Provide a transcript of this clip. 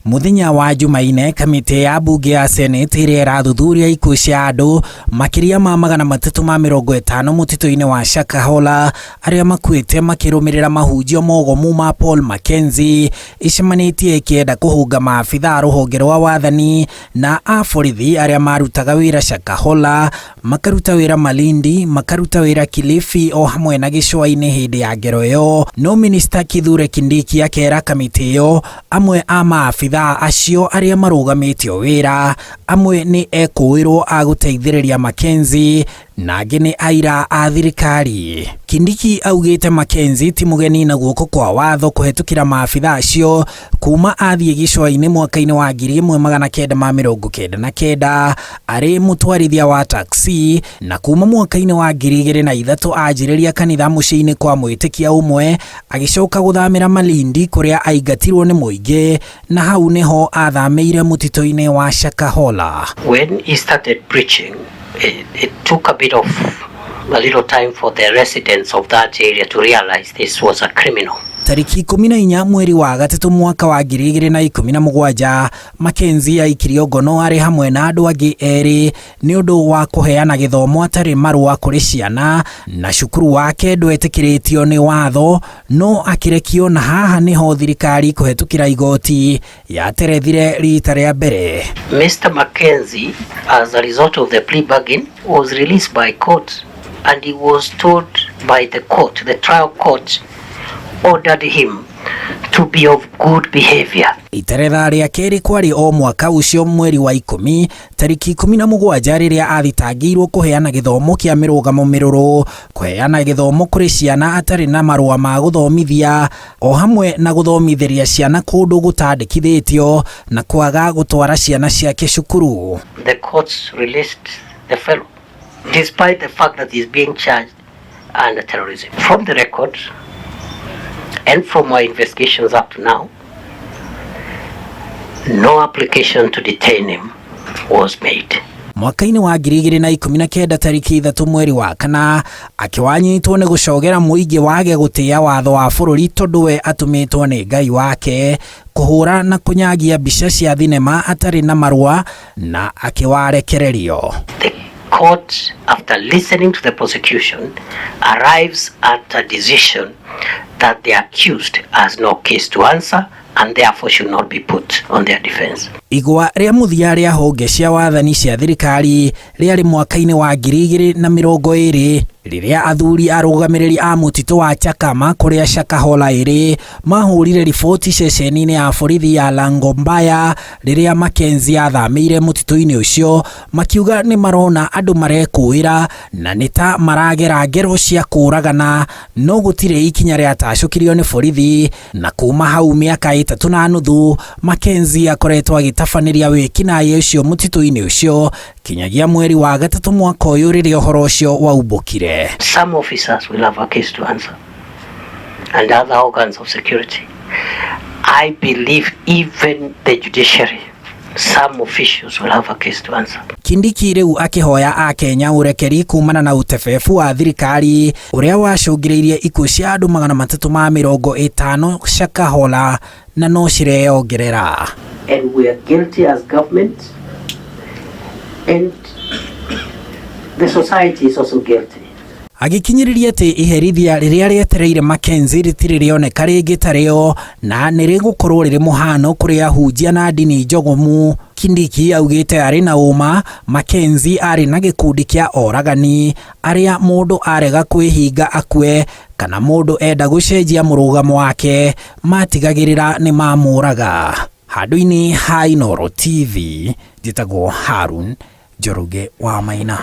Muthenya wa Jumaine, kamiti ya bunge ya Senate iria irathuthuria ikuũ cia andu makiria ma 350 mutito-ini wa Shakahola aria makuite makirumirira mahunjio mogomu ma Paul Mackenzie icemanitie ikienda kuhunga maabitha ruhonge rwa wathani na aborithi aria marutaga wira Shakahola, makaruta wira Malindi, makaruta wira Kilifi o hamwe na gicua-ini hindi ya ngero iyo. No Minister Kithure Kindiki akera kamiti iyo amwe a maabitha acio aria marugamitio wira amwe ni ekuirwo aguteithiriria Mackenzie na angi ni aira a thirikari. Kindiki augite Mackenzie ti mugeni na guoko kwa watho kuhetukira maabitha acio kuma athie gicua-ini mwaka-ini wa 1999 ari mutwarithia wa taxi, na kuma mwaka-ini wa 2003 anjiriria kanitha muciĩ-ini kwa mwitikia umwe agicoka guthamira Malindi kuria aingatirwo ni muingi na hau niho athameire mutito-ini wa Shakahola. When he started preaching, it took a little time for the residents of that area to realize this was a criminal. Tariki 14 mweri wa gatatu mwaka wa 2017 Mackenzie aikirio ngono ari hamwe na andu angi eri ni undu wa kuheana githomo atari marua kuri ciana, na cukuru wake ndwetikiritio ni watho no akirekio, na haha niho thirikari kuhetukira igoti yaterethire rita ria mbere. Mr. Mackenzie, as a result of the plea bargain, was released by court, and he was told by the court, the trial court ordered him to be of good behavior. Iteretha ria keri kwari o mwaka ucio mweri wa 10 tariki 17 riria athitangirwo kuheana githomo kia mirugamo miruru, kuheana githomo kuri ciana atari na marua ma guthomithia o hamwe na guthomithiria ciana kundu gutandikithitio na kwaga gutwara ciana ciake cukuru. The courts released the fellow despite the fact that he is being charged under terrorism. From the record and from our investigations up to now, no application to detain him was made. Mwaka-ini wa 2019 tariki 3 mweri wa kana akiwanyitwo ni gucogera muingi wage gutia watho wa bururi tondu we atumitwo ni Ngai wake kuhura na kunyagia mbica cia thinema atari na marua na akiwarekererio. The court, after listening to the prosecution, arrives at a decision that the accused has no case to answer and therefore should not be put on their defense. Igwa ria muthia ria honge cia wathani cia thirikari riari mwaka-ini wa 2020 riria athuri arugamiriri a mutito wa Chakama kuria Shakahola iri mahurire riboti ceceni-ini ya borithi ya Langombaya riria Mackenzie athameire mutito-ini ucio, makiuga ni marona andu marekuira na nita maragera ngero cia kuragana no gutire ikinya ria tacukirio ni borithi, na kuma hau miaka 3.5 Mackenzie akoretwo agitafaniria wikinaye ucio mutito-ini ucio kinyagia mweri wa gatatu mwaka uyu riria uhoro ucio waubukire. Some officers will have a case to answer and other organs of security. I believe even the judiciary, some officials will have a case to answer. Kindiki riu akihoya a Kenya urekeri kumana na utefefu wa thirikari uria wacungiriirie ikuũ cia andu 350 Shakahola na no cireyongerera. And we are guilty as government, and the society is also guilty. Agikinyiriria ati iherithia riria rietereire Mackenzie ritiri rioneka ringi tario na nirigukorwo riri muhano kuri ahunjia na ndini njogomu. Kindiki augite ari na uma Mackenzie ari na gikundi kia oragani aria mundu arega kwihinga akue kana mundu enda gucenjia murugamo wake matigagirira ni mamuraga. Handu-ini ha Inooro TV, njitagwo Harun Njoroge wa Maina.